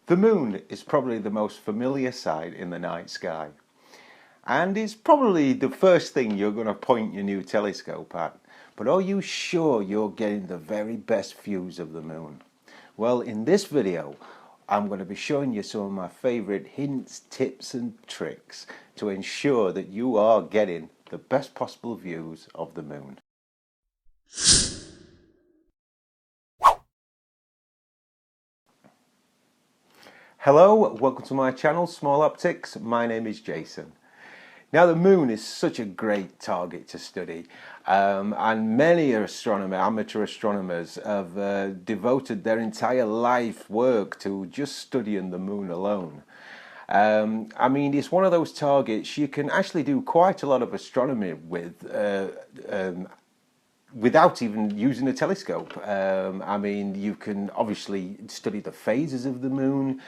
The moon is probably the most familiar sight in the night sky, and it's probably the first thing you're going to point your new telescope at. But are you sure you're getting the very best views of the moon? Well, in this video, I'm going to be showing you some of my favorite hints, tips and tricks to ensure that you are getting the best possible views of the moon. Hello, welcome to my channel, Small Optics. My name is Jason. Now, the moon is such a great target to study, and many amateur astronomers have devoted their entire life work to just studying the moon alone. I mean, it's one of those targets you can actually do quite a lot of astronomy with without even using a telescope. I mean, you can obviously study the phases of the moon.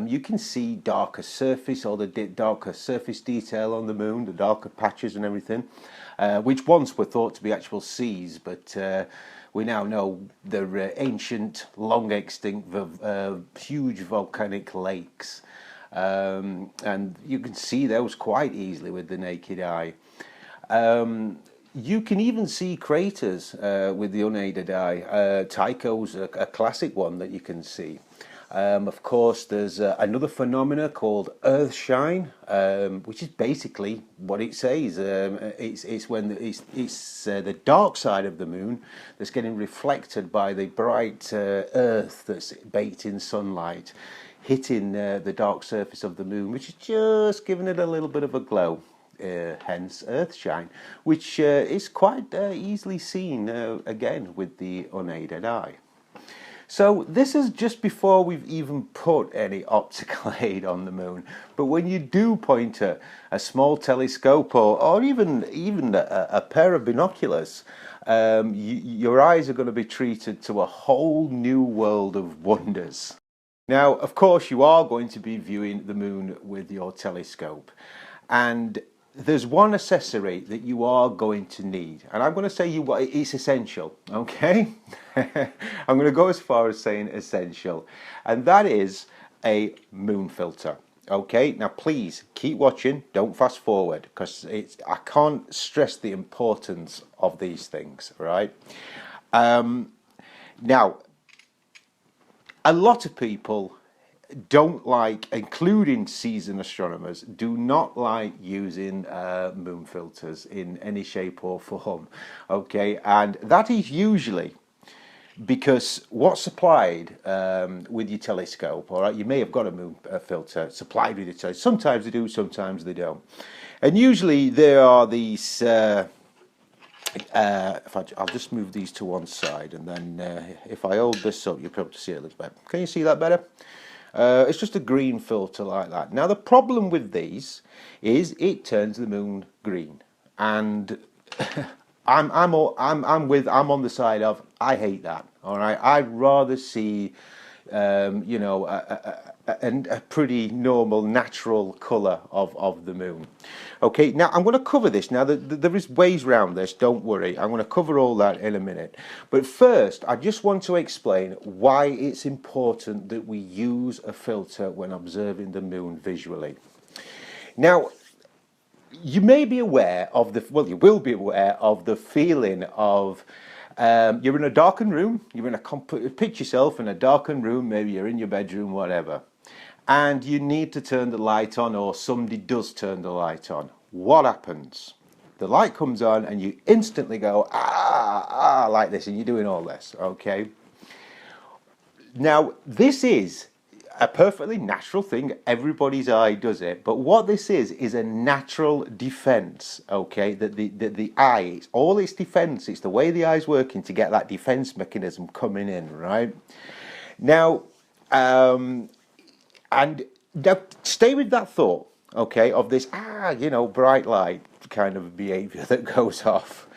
You can see darker surface, all the darker surface detail on the moon, the darker patches and everything, which once were thought to be actual seas, but we now know they're ancient, long extinct, huge volcanic lakes. And you can see those quite easily with the naked eye. You can even see craters with the unaided eye. Tycho's a classic one that you can see. Of course, there's another phenomena called earthshine, which is basically what it says. It's when the dark side of the moon that's getting reflected by the bright earth that's baked in sunlight, hitting the dark surface of the moon, which is just giving it a little bit of a glow. Hence earthshine, which is quite easily seen again with the unaided eye. So this is just before we've even put any optical aid on the moon. But when you do point a small telescope or even a pair of binoculars, your eyes are going to be treated to a whole new world of wonders. Now, of course, you are going to be viewing the moon with your telescope, and there's one accessory that you are going to need, and I'm going to say it's essential, okay? I'm going to go as far as saying essential, and that is a moon filter. Okay, now please keep watching, don't fast forward, because I can't stress the importance of these things, right? Now, a lot of people don't like, including seasoned astronomers, do not like using moon filters in any shape or form. Okay, and that is usually because what's supplied with your telescope, all right, you may have got a moon filter supplied with your telescope. Sometimes they do, sometimes they don't. And usually there are these, I'll just move these to one side, and then if I hold this up, you'll be able to see it a little better. Can you see that better? It's just a green filter like that. Now the problem with these is it turns the moon green, and I'm on the side of I hate that. All right, I'd rather see you know, a pretty normal natural colour of the moon. Okay, now I'm going to cover this. Now there is ways around this, don't worry. I'm going to cover all that in a minute. But first, I just want to explain why it's important that we use a filter when observing the moon visually. Now, you may be aware of you will be aware of the feeling of you're in a darkened room, picture yourself in a darkened room, maybe you're in your bedroom, whatever, and you need to turn the light on, or somebody does turn the light on. What happens? The light comes on and you instantly go, like this, and you're doing all this, okay? Now, this is a perfectly natural thing. Everybody's eye does it, but what this is a natural defense, okay? That the eye, it's all its defense, it's the way the eye's working to get that defense mechanism coming in, right? Now, and now stay with that thought, okay, of this you know, bright light kind of behavior that goes off.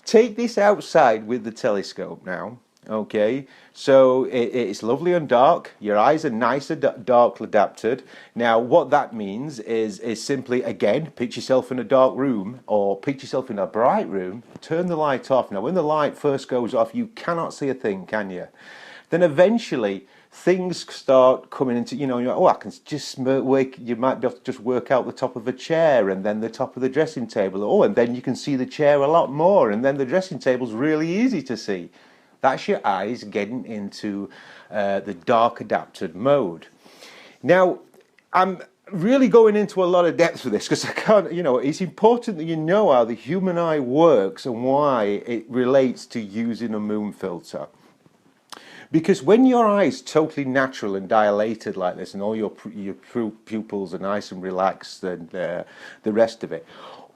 Take this outside with the telescope now. Okay, so it's lovely and dark. Your eyes are nice and darkly adapted. Now, what that means is simply, again, picture yourself in a dark room, or picture yourself in a bright room. Turn the light off. Now, when the light first goes off, you cannot see a thing, can you? Then eventually, things start coming into, you're like, oh, I can just work, you might be able to just work out the top of a chair and then the top of the dressing table. Oh, and then you can see the chair a lot more, and then the dressing table's really easy to see. That's your eyes getting into the dark adapted mode. Now, I'm really going into a lot of depth with this because I can't, it's important that you know how the human eye works and why it relates to using a moon filter. Because when your eye is totally natural and dilated like this, and all your pupils are nice and relaxed, and the rest of it,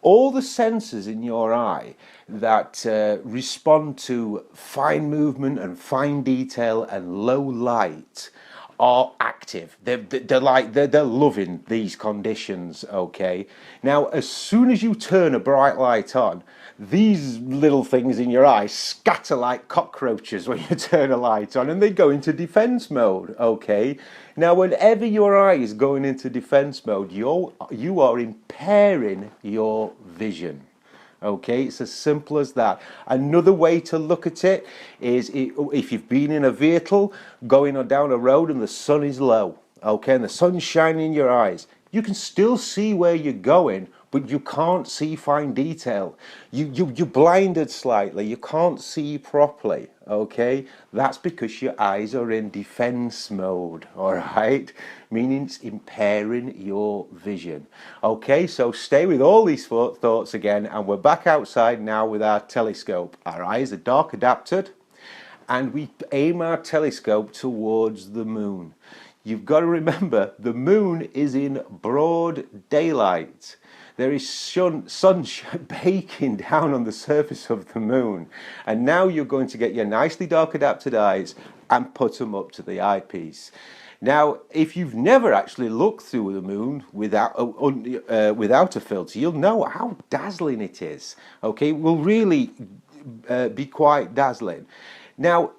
all the sensors in your eye that respond to fine movement and fine detail and low light are active. They're loving these conditions. Okay. Now, as soon as you turn a bright light on, these little things in your eye scatter like cockroaches when you turn a light on, and they go into defense mode. Okay. Now, whenever your eye is going into defense mode, you are impairing your vision. Okay, it's as simple as that. Another way to look at it is if you've been in a vehicle going down a road and the sun is low, okay, and the sun's shining in your eyes, you can still see where you're going, but you can't see fine detail. You're blinded slightly, you can't see properly, okay? That's because your eyes are in defense mode, all right? Meaning it's impairing your vision. Okay, so stay with all these thoughts again, and we're back outside now with our telescope. Our eyes are dark adapted, and we aim our telescope towards the moon. You've got to remember, the moon is in broad daylight. There is sun baking down on the surface of the moon. And now you're going to get your nicely dark adapted eyes and put them up to the eyepiece. Now, if you've never actually looked through the moon without a filter, you'll know how dazzling it is. Okay, it will really be quite dazzling. Now,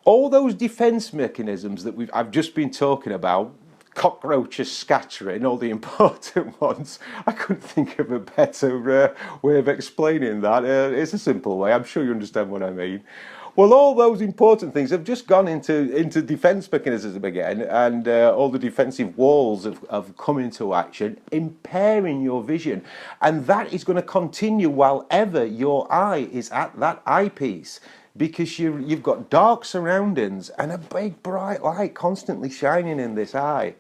all those defense mechanisms that I've just been talking about, cockroaches scattering, all the important ones, I couldn't think of a better way of explaining that. It's a simple way, I'm sure you understand what I mean. Well, all those important things have just gone into defense mechanisms again, and all the defensive walls have come into action, impairing your vision. And that is going to continue while ever your eye is at that eyepiece, because you've got dark surroundings and a big bright light constantly shining in this eye.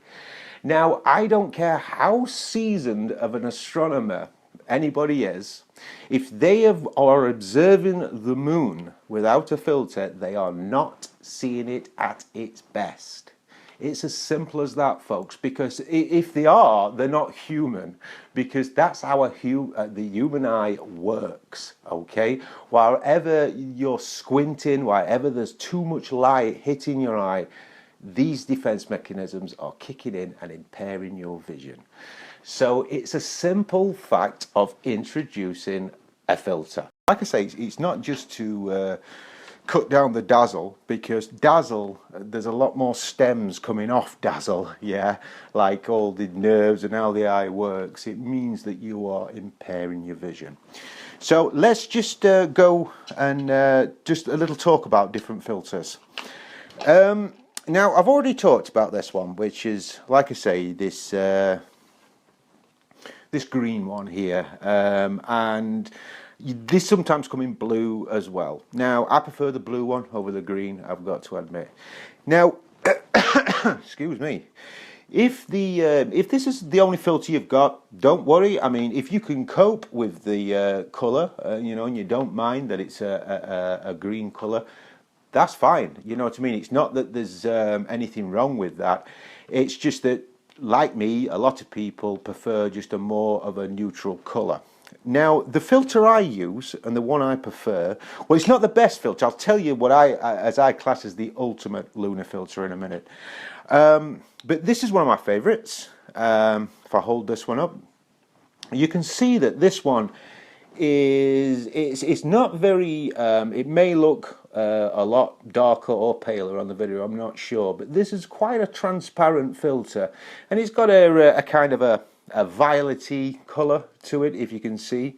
Now, I don't care how seasoned of an astronomer anybody is, if they are observing the moon without a filter, they are not seeing it at its best. It's as simple as that, folks, because if they are, they're not human, because that's how the human eye works, okay? Wherever you're squinting, wherever there's too much light hitting your eye, these defense mechanisms are kicking in and impairing your vision. So it's a simple fact of introducing a filter. Like I say, it's not just to cut down the dazzle, because dazzle, there's a lot more stems coming off dazzle, yeah, like all the nerves and how the eye works. It means that you are impairing your vision. So let's just go and just a little talk about different filters. Now, I've already talked about this one, which is, like I say, this green one here, and this sometimes come in blue as well. Now, I prefer the blue one over the green, I've got to admit. Now, excuse me, if this is the only filter you've got, don't worry. I mean, if you can cope with the colour, and you don't mind that it's a green colour, that's fine. You know what I mean? It's not that there's anything wrong with that. It's just that, like me, a lot of people prefer just a more of a neutral colour. Now, the filter I use, and the one I prefer, well, it's not the best filter. I'll tell you what I class as the ultimate lunar filter in a minute. But this is one of my favourites. If I hold this one up, you can see that this one it's not very, it may look a lot darker or paler on the video, I'm not sure, but this is quite a transparent filter, and it's got a kind of a violet-y colour to it, if you can see.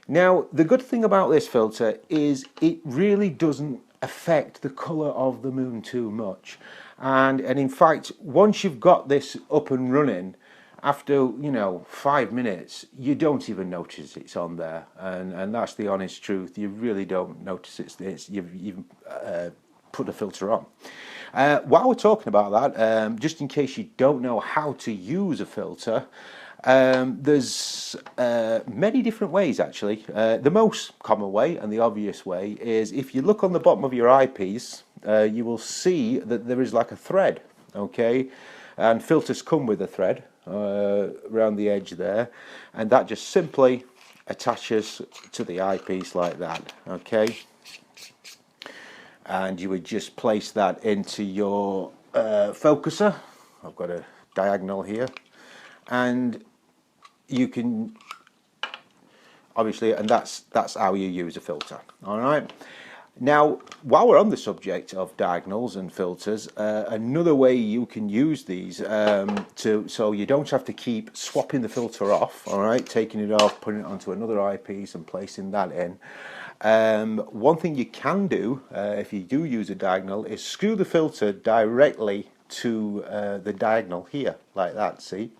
Now, the good thing about this filter is it really doesn't affect the colour of the moon too much. And in fact, once you've got this up and running, after 5 minutes, you don't even notice it's on there, and that's the honest truth. You really don't notice you've even put the filter on. While we're talking about that, just in case you don't know how to use a filter, there's many different ways actually. The most common way and the obvious way is if you look on the bottom of your eyepiece, you will see that there is like a thread, okay? And filters come with a thread around the edge there, and that just simply attaches to the eyepiece like that, okay? And you would just place that into your focuser. I've got a diagonal here, and you can obviously, and that's how you use a filter. All right. Now, while we're on the subject of diagonals and filters, another way you can use these so you don't have to keep swapping the filter off, all right, taking it off, putting it onto another eyepiece and placing that in. One thing you can do if you do use a diagonal is screw the filter directly to the diagonal here, like that, see?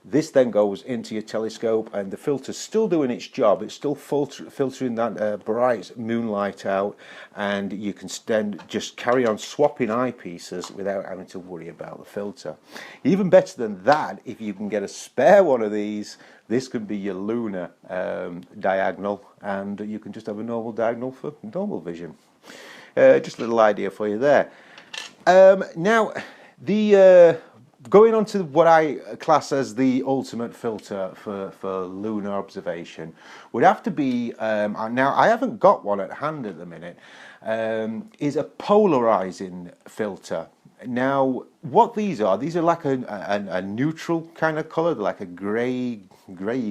This then goes into your telescope, and the filter's still doing its job. It's still filtering that bright moonlight out, and you can then just carry on swapping eyepieces without having to worry about the filter. Even better than that, if you can get a spare one of these, this can be your lunar diagonal, and you can just have a normal diagonal for normal vision. Just a little idea for you there. Now, going on to what I class as the ultimate filter for lunar observation would have to be, now I haven't got one at hand at the minute, is a polarizing filter. Now, what these are like a neutral kind of colour, like a grey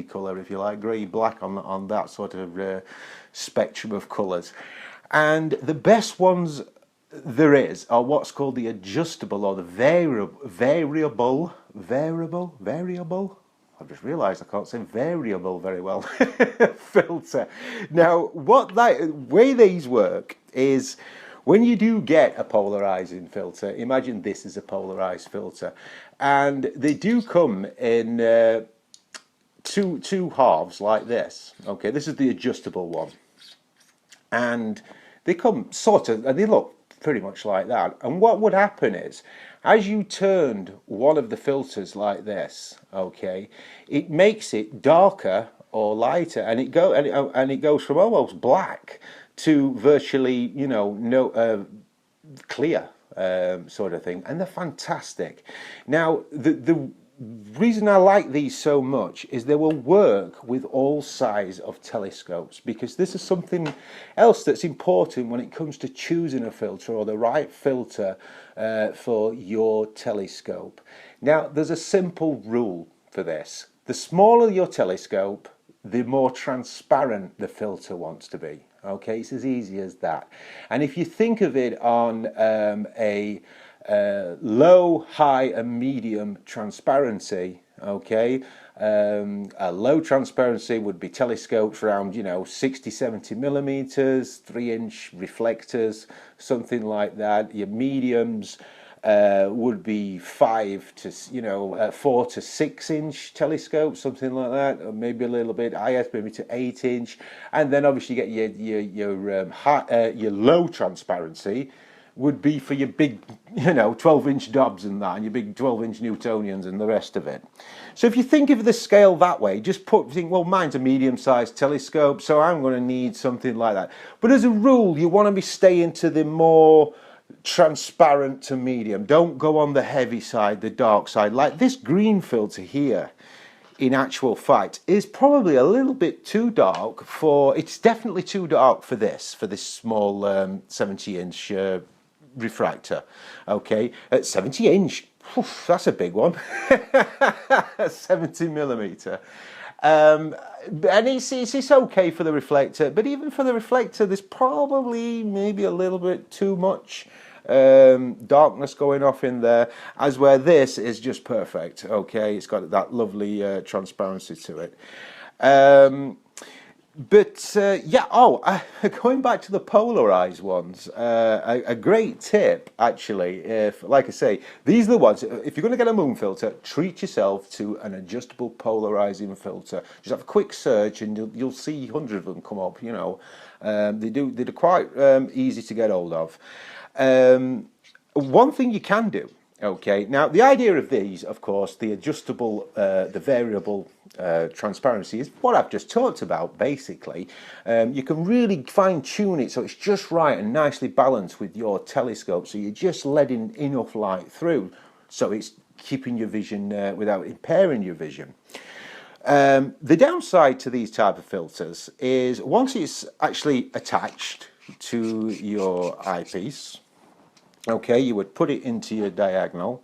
colour, if you like, grey black on that sort of spectrum of colours. And the best ones there is are what's called the adjustable or the variable. I've just realised I can't say variable very well. Filter. Now, way these work is when you do get a polarizing filter. Imagine this is a polarized filter, and they do come in two halves like this. Okay, this is the adjustable one, and they come and they look pretty much like that. And what would happen is, as you turned one of the filters like this, okay, it makes it darker or lighter, and it goes from almost black to virtually, no clear sort of thing, and they're fantastic. Now, the reason I like these so much is they will work with all size of telescopes, because this is something else that's important when it comes to choosing a filter or the right filter for your telescope. Now, there's a simple rule for this. The smaller your telescope, the more transparent the filter wants to be. Okay, it's as easy as that. And if you think of it on a low, high and medium transparency, okay, a low transparency would be telescopes around 60-70 millimeters, 3-inch reflectors, something like that. Your mediums would be 4 to 6 inch telescopes, something like that, or maybe a little bit higher, maybe to 8 inch, and then obviously you get your low transparency would be for your big 12-inch Dobbs and that, and your big 12-inch Newtonians and the rest of it. So if you think of the scale that way, just think, well, mine's a medium-sized telescope, so I'm going to need something like that. But as a rule, you want to be staying to the more transparent to medium. Don't go on the heavy side, the dark side. Like this green filter here, in actual fact, is probably a little bit too dark it's definitely too dark for this small 70-inch refractor. Okay, at 70 inch, that's a big one. 70 millimeter. And it's okay for the reflector, but even for the reflector, there's probably maybe a little bit too much darkness going off in there, as where this is just perfect. Okay, it's got that lovely transparency to it. But yeah, going back to the polarized ones, a great tip actually, if, like I say, these are the ones, if you're going to get a moon filter, treat yourself to an adjustable polarizing filter. Just have a quick search and you'll see hundreds of them come up, you know. They're quite easy to get hold of. One thing you can do, okay, now the idea of these, of course, the adjustable, the variable transparency is what I've just talked about, basically. You can really fine tune it so it's just right and nicely balanced with your telescope, so you're just letting enough light through, so it's keeping your vision without impairing your vision. The downside to these type of filters is once it's actually attached to your eyepiece, okay, you would put it into your diagonal,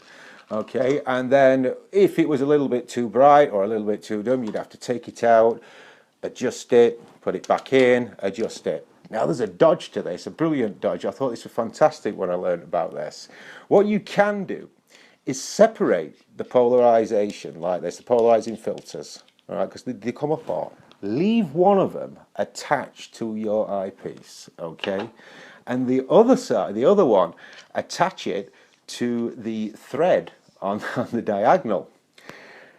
okay, and then if it was a little bit too bright or a little bit too dim, you'd have to take it out, adjust it, put it back in, adjust it. Now there's a dodge to this, a brilliant dodge. I thought this was fantastic when I learned about this. What you can do is separate the polarization like this, the polarizing filters, all right, because they come apart. Leave one of them attached to your eyepiece, okay, and the other side, the other one, attach it to the thread on the diagonal.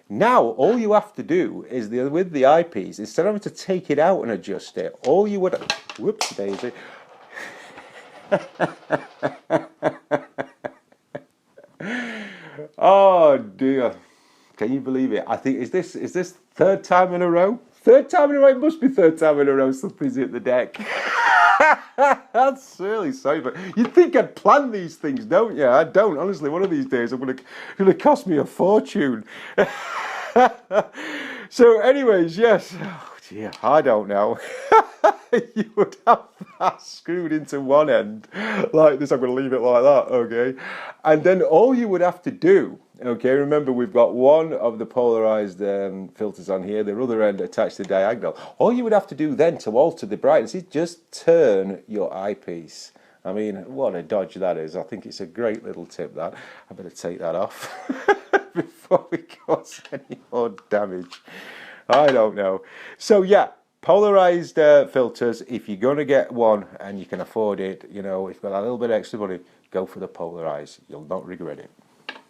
Now all you have to do is with the eyepiece, instead of having to take it out and adjust it, all you would, whoops daisy. Oh dear, can you believe it? I think is this third time in a row? Third time in a row. It must be third time in a row something's hit the deck. That's really sorry, but you'd think I'd plan these things, don't you? I don't, honestly. One of these days, it's going to cost me a fortune. So, anyways, yes. Oh dear, I don't know. You would have that screwed into one end like this. I'm going to leave it like that, okay? And then all you would have to do, okay, remember we've got one of the polarized filters on here, the other end attached to the diagonal. All you would have to do then to alter the brightness is just turn your eyepiece. I mean, what a dodge that is. I think it's a great little tip, that. I better take that off before we cause any more damage. I don't know. So yeah, polarized filters, if you're going to get one and you can afford it, you know, if you've got a little bit extra money, go for the polarized. You'll not regret it.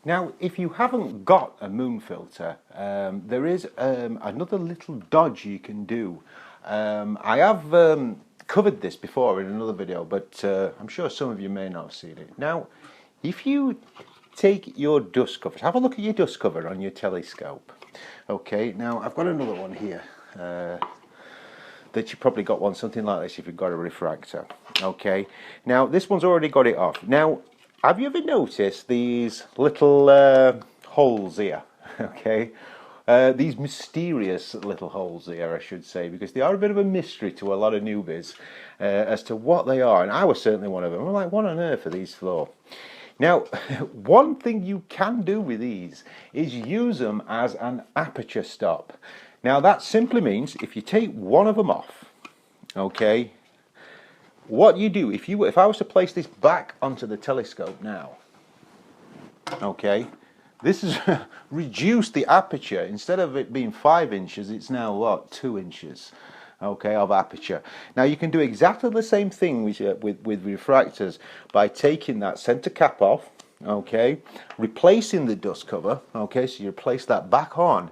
Now, if you haven't got a moon filter, there is another little dodge you can do. I have covered this before in another video, but I'm sure some of you may not have seen it. Now, if you take your dust cover, have a look at your dust cover on your telescope. Okay, now I've got another one here that you probably got one something like this if you've got a refractor. Okay, now this one's already got it off. Now, have you ever noticed these little holes here? Okay, these mysterious little holes here, I should say, because they are a bit of a mystery to a lot of newbies as to what they are, and I was certainly one of them. I'm like, what on earth are these for? Now, one thing you can do with these is use them as an aperture stop. Now, that simply means if you take one of them off, okay, what you do, if I was to place this back onto the telescope now, okay, this is reduced the aperture. Instead of it being 5 inches, it's now what, 2 inches, okay, of aperture. Now you can do exactly the same thing with refractors by taking that center cap off, okay, replacing the dust cover, okay, so you replace that back on,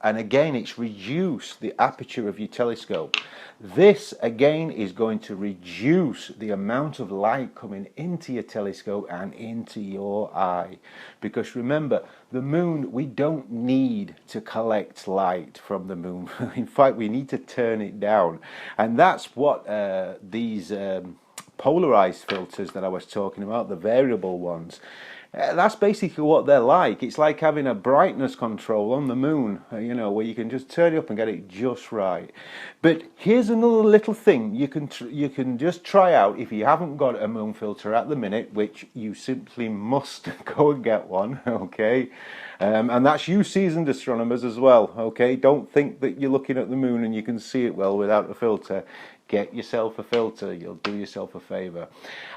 and again it's reduced the aperture of your telescope. This again is going to reduce the amount of light coming into your telescope and into your eye, because remember, the moon, we don't need to collect light from the moon. In fact, we need to turn it down, and that's what these polarized filters that I was talking about, the variable ones, that's basically what they're like. It's like having a brightness control on the moon, you know, where you can just turn it up and get it just right. But here's another little thing you can just try out if you haven't got a moon filter at the minute, which you simply must go and get one, okay? And that's you seasoned astronomers as well, okay? Don't think that you're looking at the moon and you can see it well without a filter. Get yourself a filter, you'll do yourself a favour.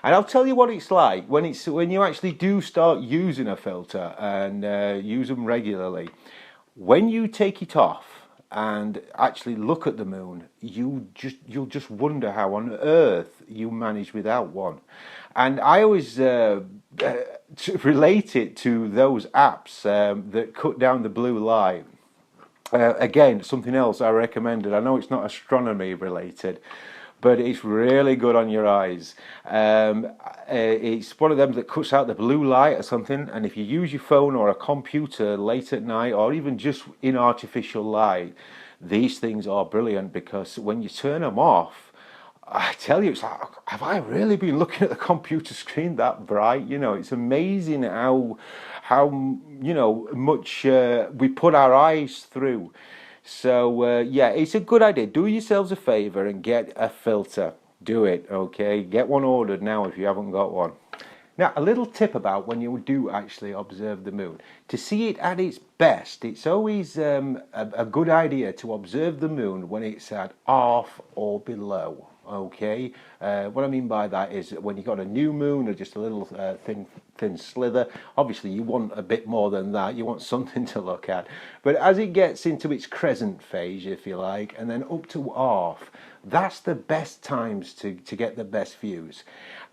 And I'll tell you what it's like when you actually do start using a filter and use them regularly. When you take it off, and actually look at the moon, you'll just wonder how on earth you manage without one. And I always relate it to those apps that cut down the blue light. Again, something else I recommended. I know it's not astronomy related, but it's really good on your eyes. It's one of them that cuts out the blue light or something, and if you use your phone or a computer late at night or even just in artificial light, these things are brilliant, because when you turn them off, I tell you, it's like, have I really been looking at the computer screen that bright? You know, it's amazing how much we put our eyes through. So yeah, it's a good idea. Do yourselves a favor and get a filter. Do it, okay? Get one ordered now if you haven't got one. Now, a little tip about when you do actually observe the moon. To see it at its best, it's always a good idea to observe the moon when it's at half or below. Okay, what I mean by that is when you've got a new moon or just a little thin slither, obviously you want a bit more than that. You want something to look at. But as it gets into its crescent phase, if you like, and then up to half, that's the best times to get the best views.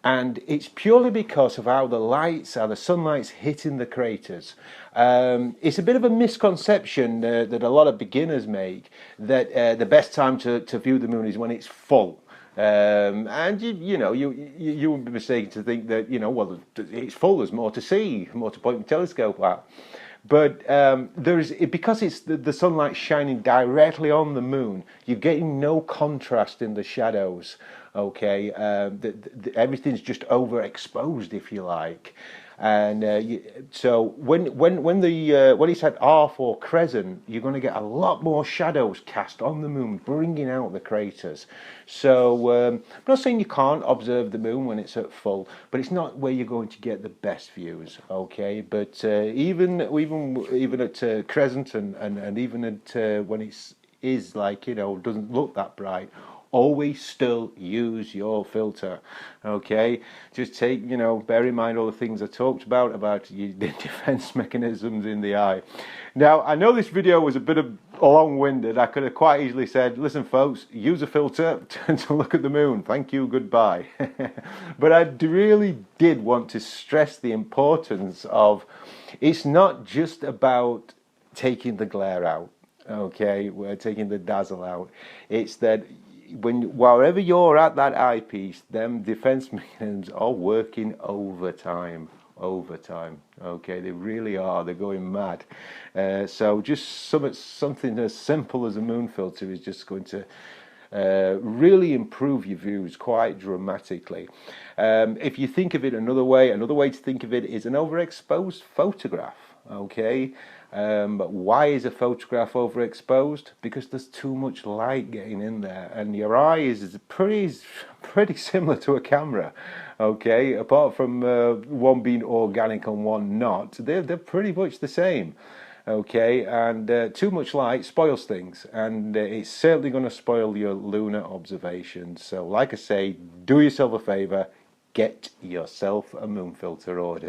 And it's purely because of how the sunlight's hitting the craters. It's a bit of a misconception that a lot of beginners make, that the best time to view the moon is when it's full. And you would be mistaken to think that, well, it's full, there's more to see, more to point the telescope at. But because it's the sunlight shining directly on the moon, you're getting no contrast in the shadows. Okay, everything's just overexposed, if you like. And so when it's at half or crescent, you're going to get a lot more shadows cast on the moon, bringing out the craters. So I'm not saying you can't observe the moon when it's at full, but it's not where you're going to get the best views. Okay, but even at crescent and even at when is like, doesn't look that bright, always still use your filter. Okay, just bear in mind all the things I talked about the defense mechanisms in the eye. Now, I know this video was a bit of long-winded. I could have quite easily said, listen folks, use a filter to look at the moon, thank you, goodbye. But I really did want to stress the importance of, it's not just about taking the glare out. Okay, we're taking the dazzle out. It's that wherever you're at that eyepiece, them defense mechanisms are working overtime. Okay, they really are. They're going mad. So just something as simple as a moon filter is just going to really improve your views quite dramatically. If you think of it another way to think of it is an overexposed photograph. Okay, but why is a photograph overexposed? Because there's too much light getting in there, and your eye is pretty similar to a camera. Okay, apart from one being organic and one not, they're pretty much the same. Okay, and too much light spoils things, and it's certainly going to spoil your lunar observations. So, like I say, do yourself a favour, get yourself a moon filter ordered.